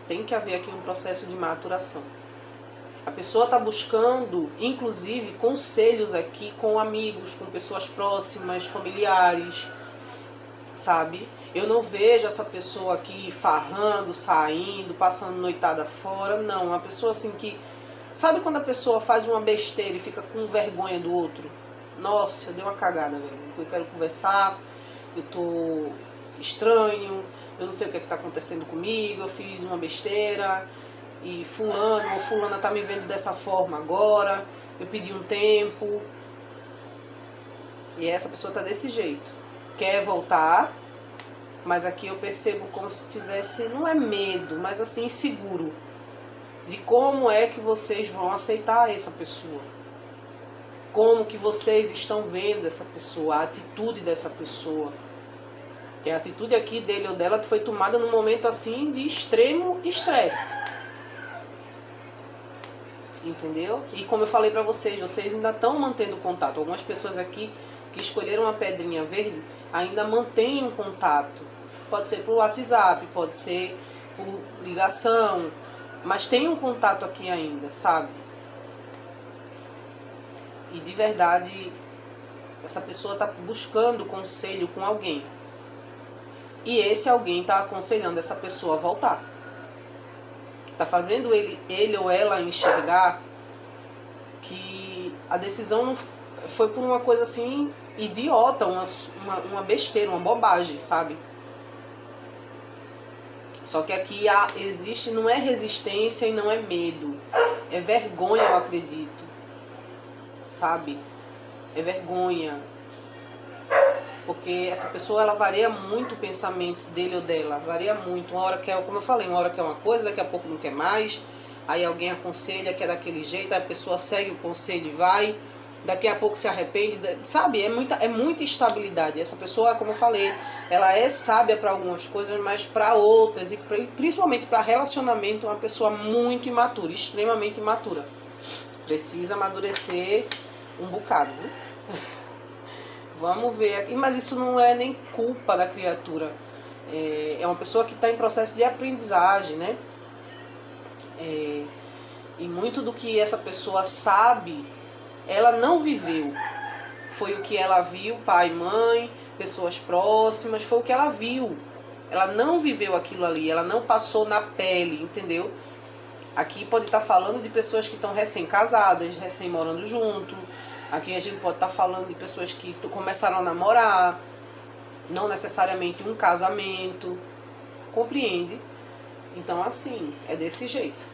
Tem que haver aqui um processo de maturação. A pessoa está buscando, inclusive, conselhos aqui com amigos, com pessoas próximas, familiares, sabe? Eu não vejo essa pessoa aqui farrando, saindo, passando noitada fora. Não, uma pessoa assim que... Sabe quando a pessoa faz uma besteira e fica com vergonha do outro? Nossa, deu uma cagada, velho. Eu quero conversar, eu tô estranho, eu não sei o que está acontecendo comigo, eu fiz uma besteira e fulano ou fulana tá me vendo dessa forma agora, eu pedi um tempo. E essa pessoa tá desse jeito. Quer voltar, mas aqui eu percebo como se tivesse, não é medo, mas assim, inseguro. De como é que vocês vão aceitar essa pessoa. Como que vocês estão vendo essa pessoa, a atitude dessa pessoa. E a atitude aqui dele ou dela foi tomada num momento assim de extremo estresse. Entendeu? E como eu falei pra vocês, vocês ainda estão mantendo contato. Algumas pessoas aqui que escolheram uma pedrinha verde ainda mantêm um contato. Pode ser por WhatsApp, pode ser por ligação, mas tem um contato aqui ainda, sabe? E de verdade, essa pessoa está buscando conselho com alguém. E esse alguém está aconselhando essa pessoa a voltar. Está fazendo ele ou ela enxergar que a decisão não foi por uma coisa assim idiota, uma besteira, uma bobagem, sabe? Só que aqui existe, não é resistência e não é medo. É vergonha, eu acredito. Sabe? É vergonha. Porque essa pessoa, ela varia muito o pensamento dele ou dela. Varia muito. Uma hora quer, como eu falei, uma hora quer uma coisa, daqui a pouco não quer mais. Aí alguém aconselha que é daquele jeito, aí a pessoa segue o conselho e vai. Daqui a pouco se arrepende. Sabe? É muita instabilidade. Essa pessoa, como eu falei, ela é sábia para algumas coisas, mas para outras, e principalmente para relacionamento, é uma pessoa muito imatura, extremamente imatura. Precisa amadurecer um bocado, viu? Vamos ver aqui, mas isso não é nem culpa da criatura. É uma pessoa que está em processo de aprendizagem, né? E muito do que essa pessoa sabe, ela não viveu. Foi o que ela viu, pai, mãe, pessoas próximas, foi o que ela viu. Ela não viveu aquilo ali, ela não passou na pele, entendeu? Aqui pode estar falando de pessoas que estão recém-casadas, recém-morando junto. Aqui a gente pode estar falando de pessoas que começaram a namorar, não necessariamente um casamento. Compreende? Então, assim, é desse jeito.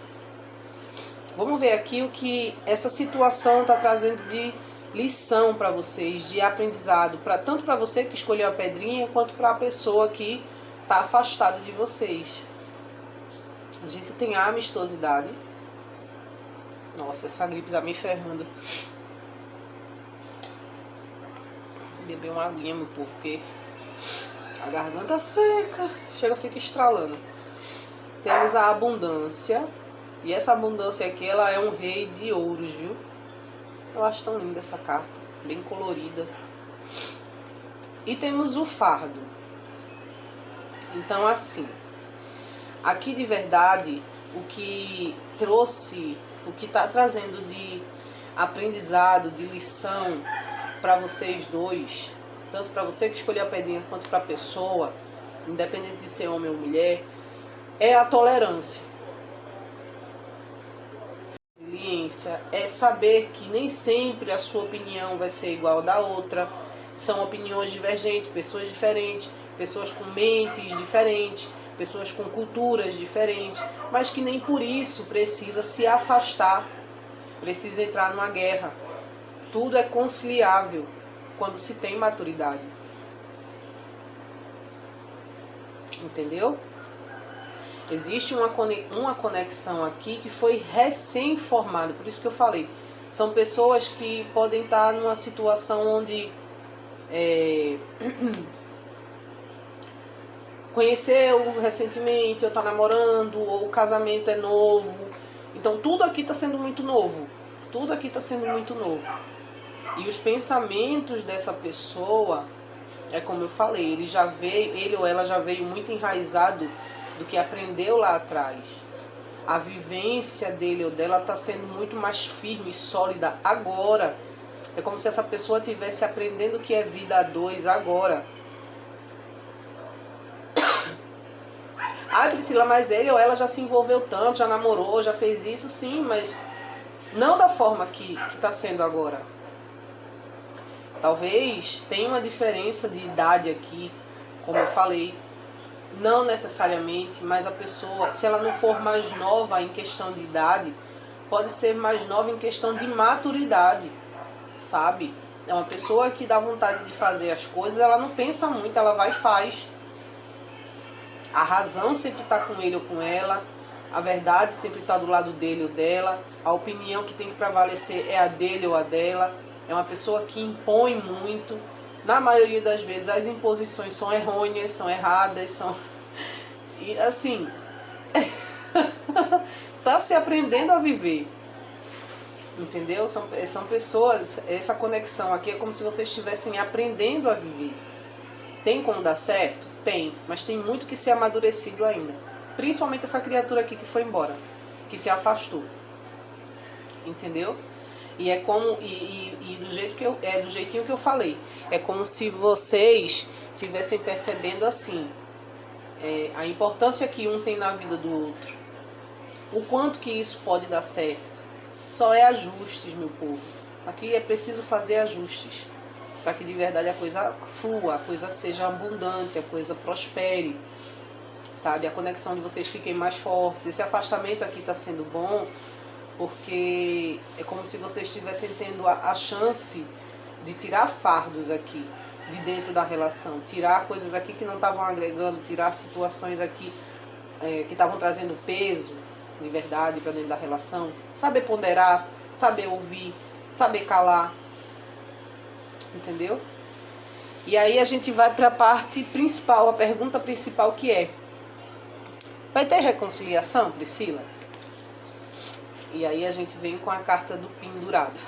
Vamos ver aqui o que essa situação está trazendo de lição para vocês, de aprendizado, tanto para você que escolheu a pedrinha, quanto para a pessoa que está afastada de vocês. A gente tem a amistosidade. Nossa, essa gripe tá me ferrando. Beber uma aguinha, meu povo, porque a garganta seca, chega, fica estralando. Temos a abundância. E essa abundância aqui, ela é um rei de ouros, viu? Eu acho tão linda essa carta, bem colorida. E temos o fardo. Então, assim, aqui de verdade, o que trouxe, o que está trazendo de aprendizado, de lição para vocês dois, tanto para você que escolheu a pedrinha quanto para a pessoa, independente de ser homem ou mulher, é a tolerância. Resiliência é saber que nem sempre a sua opinião vai ser igual à da outra. São opiniões divergentes, pessoas diferentes, pessoas com mentes diferentes, pessoas com culturas diferentes, mas que nem por isso precisa se afastar, precisa entrar numa guerra. Tudo é conciliável quando se tem maturidade. Entendeu? Existe uma conexão aqui que foi recém-formada, por isso que eu falei. São pessoas que podem estar numa situação onde conheceu recentemente, ou está namorando, ou o casamento é novo. Então tudo aqui está sendo muito novo. Tudo aqui está sendo muito novo. E os pensamentos dessa pessoa, é como eu falei, ele ou ela já veio muito enraizado do que aprendeu lá atrás. A vivência dele ou dela está sendo muito mais firme e sólida agora. É como se essa pessoa estivesse aprendendo o que é vida a dois agora. Ah, Priscila, mas ele ou ela já se envolveu tanto, já namorou, já fez isso, sim, mas não da forma que está sendo agora. Talvez tenha uma diferença de idade aqui, como eu falei. Não necessariamente, mas a pessoa, se ela não for mais nova em questão de idade, pode ser mais nova em questão de maturidade, sabe? É uma pessoa que dá vontade de fazer as coisas, ela não pensa muito, ela vai e faz. A razão sempre está com ele ou com ela, a verdade sempre está do lado dele ou dela, a opinião que tem que prevalecer é a dele ou a dela. É uma pessoa que impõe muito. Na maioria das vezes as imposições são errôneas, são erradas, são... E assim, tá se aprendendo a viver. Entendeu? São pessoas, essa conexão aqui é como se vocês estivessem aprendendo a viver. Tem como dar certo? Tem, mas tem muito que ser amadurecido ainda. Principalmente essa criatura aqui que foi embora, que se afastou. Entendeu? E é como do jeito que do jeitinho que eu falei. É como se vocês estivessem percebendo assim, a importância que um tem na vida do outro. O quanto que isso pode dar certo. Só é ajustes, meu povo. Aqui é preciso fazer ajustes para que de verdade a coisa flua, a coisa seja abundante, a coisa prospere, sabe? A conexão de vocês fiquem mais fortes. Esse afastamento aqui está sendo bom porque é como se vocês estivessem tendo a chance de tirar fardos aqui de dentro da relação, tirar coisas aqui que não estavam agregando, tirar situações aqui que estavam trazendo peso de verdade para dentro da relação, saber ponderar, saber ouvir, saber calar, entendeu? E aí a gente vai para a parte principal, a pergunta principal que é: vai ter reconciliação, Priscila? E aí a gente vem com a carta do pendurado.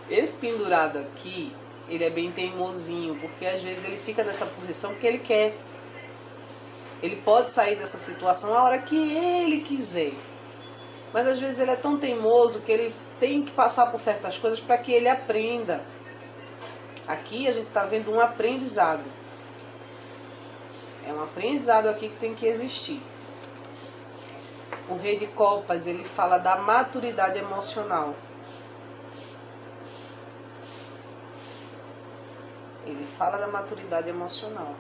Esse pendurado aqui, ele é bem teimosinho, porque às vezes ele fica nessa posição porque ele quer. Ele pode sair dessa situação a hora que ele quiser. Mas às vezes ele é tão teimoso que ele tem que passar por certas coisas para que ele aprenda. Aqui a gente está vendo um aprendizado. É um aprendizado aqui que tem que existir. O Rei de Copas, ele fala da maturidade emocional. Ele fala da maturidade emocional.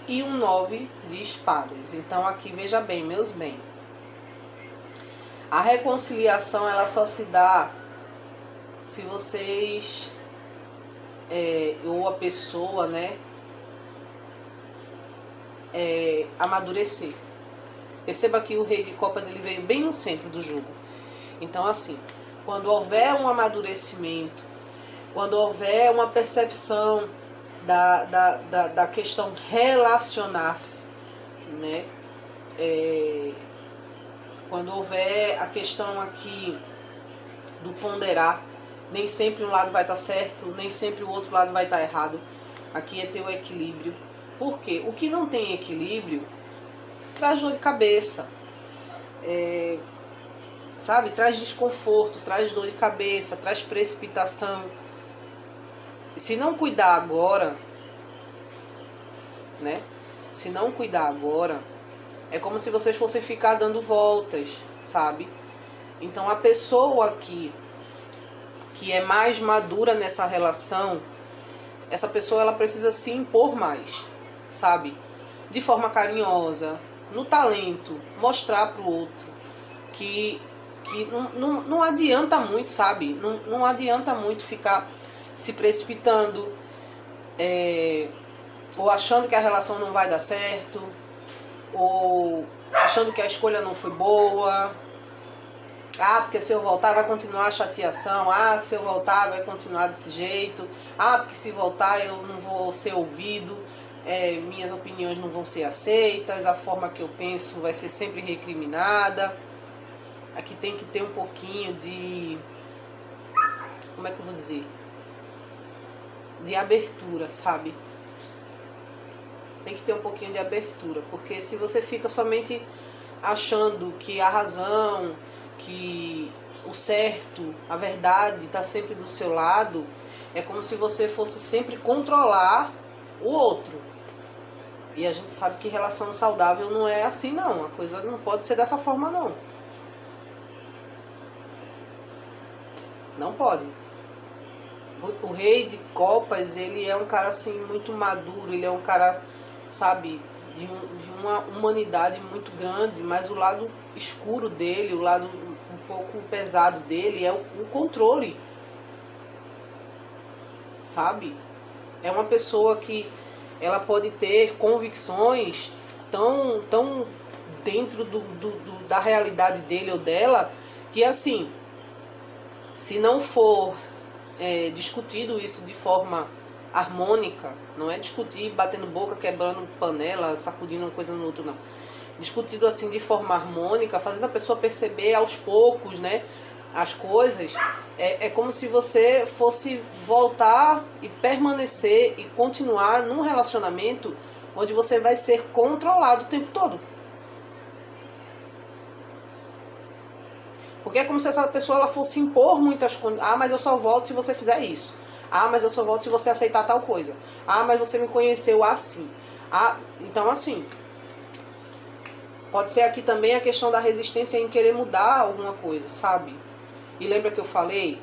E um 9 de espadas. Então aqui, veja bem, meus bem. A reconciliação, ela só se dá se vocês, ou a pessoa, né, amadurecer. Perceba que o Rei de Copas, ele veio bem no centro do jogo. Então assim, quando houver um amadurecimento, quando houver uma percepção da questão relacionar-se, né? Quando houver a questão aqui do ponderar, nem sempre um lado vai estar certo, nem sempre o outro lado vai estar errado. Aqui é ter o equilíbrio. Por quê? O que não tem equilíbrio traz dor de cabeça, sabe? Traz desconforto, traz dor de cabeça, traz precipitação. Se não cuidar agora, né? Se não cuidar agora, é como se vocês fossem ficar dando voltas, sabe? Então a pessoa aqui que é mais madura nessa relação, essa pessoa ela precisa se impor mais, sabe? De forma carinhosa, no talento, mostrar pro outro que não adianta muito, sabe? Não adianta muito ficar se precipitando, ou achando que a relação não vai dar certo, ou achando que a escolha não foi boa. Ah, porque se eu voltar vai continuar a chateação. Ah, se eu voltar vai continuar desse jeito. Ah, porque se voltar eu não vou ser ouvido, minhas opiniões não vão ser aceitas, a forma que eu penso vai ser sempre recriminada. Aqui tem que ter um pouquinho de... como é que eu vou dizer? De abertura, sabe? Tem que ter um pouquinho de abertura, porque se você fica somente achando que a razão, que o certo, a verdade está sempre do seu lado, é como se você fosse sempre controlar o outro. E a gente sabe que relação saudável não é assim não, a coisa não pode ser dessa forma não. Não pode. O Rei de Copas, ele é um cara assim muito maduro, ele é um cara, sabe, de uma humanidade muito grande, mas o lado escuro dele, o lado um pouco pesado dele é o controle, sabe? É uma pessoa que ela pode ter convicções tão dentro da realidade dele ou dela, que assim, se não for discutido isso de forma harmônica, não é discutir batendo boca, quebrando panela, sacudindo uma coisa no outro, não. discutido assim de forma harmônica, fazendo a pessoa perceber aos poucos, né, as coisas, é como se você fosse voltar e permanecer e continuar num relacionamento onde você vai ser controlado o tempo todo. Porque é como se essa pessoa ela fosse impor muitas coisas. Ah, mas eu só volto se você fizer isso. Ah, mas eu só volto se você aceitar tal coisa. Ah, mas você me conheceu assim. Ah, então assim, pode ser aqui também a questão da resistência em querer mudar alguma coisa, sabe? E lembra que eu falei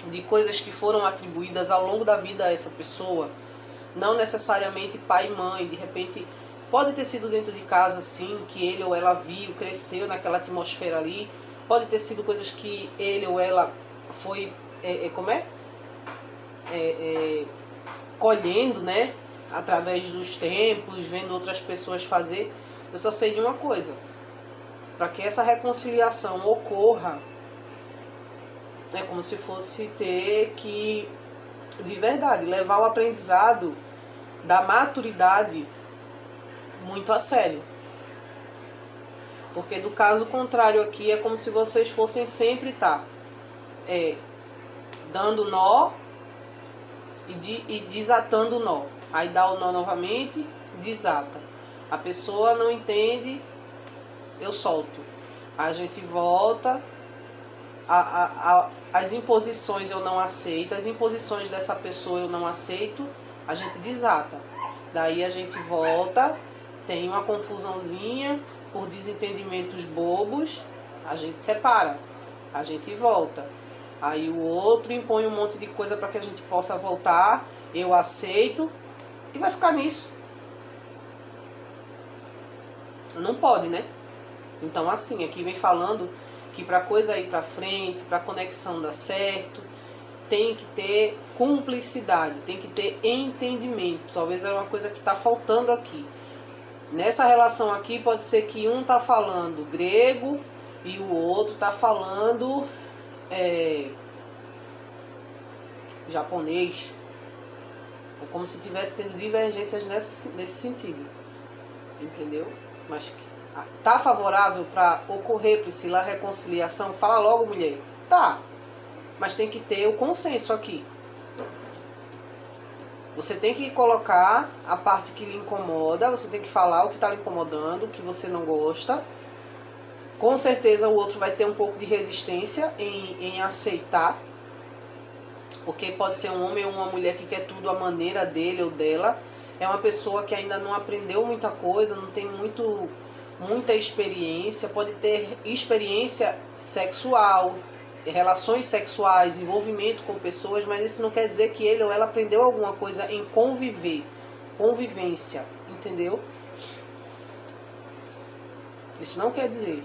de coisas que foram atribuídas ao longo da vida a essa pessoa? Não necessariamente pai e mãe, de repente pode ter sido dentro de casa sim, que ele ou ela viu, cresceu naquela atmosfera ali. Pode ter sido coisas que ele ou ela foi, colhendo, né? Através dos tempos, vendo outras pessoas fazer. Eu só sei de uma coisa. Para que essa reconciliação ocorra, é como se fosse ter que, de verdade, levar o aprendizado da maturidade muito a sério. Porque do caso contrário aqui é como se vocês fossem sempre estar dando nó e desatando o nó. Aí dá o nó novamente, desata. A pessoa não entende, eu solto. A gente volta, as imposições eu não aceito, as imposições dessa pessoa eu não aceito, a gente desata. Daí a gente volta, tem uma confusãozinha, por desentendimentos bobos, a gente separa, a gente volta. Aí o outro impõe um monte de coisa para que a gente possa voltar, eu aceito e vai ficar nisso. Não pode, né? Então assim, aqui vem falando que para coisa ir para frente, para conexão dar certo, tem que ter cumplicidade, tem que ter entendimento. Talvez é uma coisa que está faltando aqui. Nessa relação aqui pode ser que um está falando grego e o outro está falando japonês. É como se estivesse tendo divergências nesse sentido. Entendeu? Mas tá favorável para ocorrer, Priscila, a reconciliação? Fala logo, mulher. Tá. Mas tem que ter o consenso aqui. Você tem que colocar a parte que lhe incomoda, você tem que falar o que está lhe incomodando, o que você não gosta. Com certeza o outro vai ter um pouco de resistência em aceitar, porque pode ser um homem ou uma mulher que quer tudo à maneira dele ou dela. É uma pessoa que ainda não aprendeu muita coisa, não tem muita experiência, pode ter experiência sexual, relações sexuais, envolvimento com pessoas, mas isso não quer dizer que ele ou ela aprendeu alguma coisa em convivência, entendeu? Isso não quer dizer.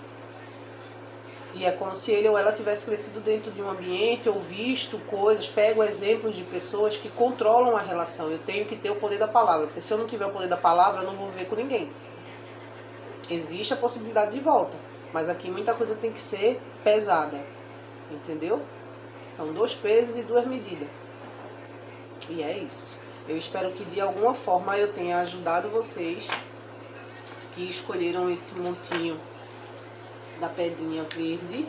E é como se ele ou ela tivesse crescido dentro de um ambiente ou visto coisas, pego exemplos de pessoas que controlam a relação. Eu tenho que ter o poder da palavra, porque se eu não tiver o poder da palavra, eu não vou viver com ninguém. Existe a possibilidade de volta, mas aqui muita coisa tem que ser pesada. Entendeu? São 2 pesos e 2 medidas. E é isso. Eu espero que de alguma forma eu tenha ajudado vocês que escolheram esse montinho da pedrinha verde.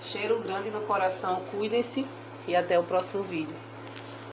Cheiro grande no coração, cuidem-se e até o próximo vídeo.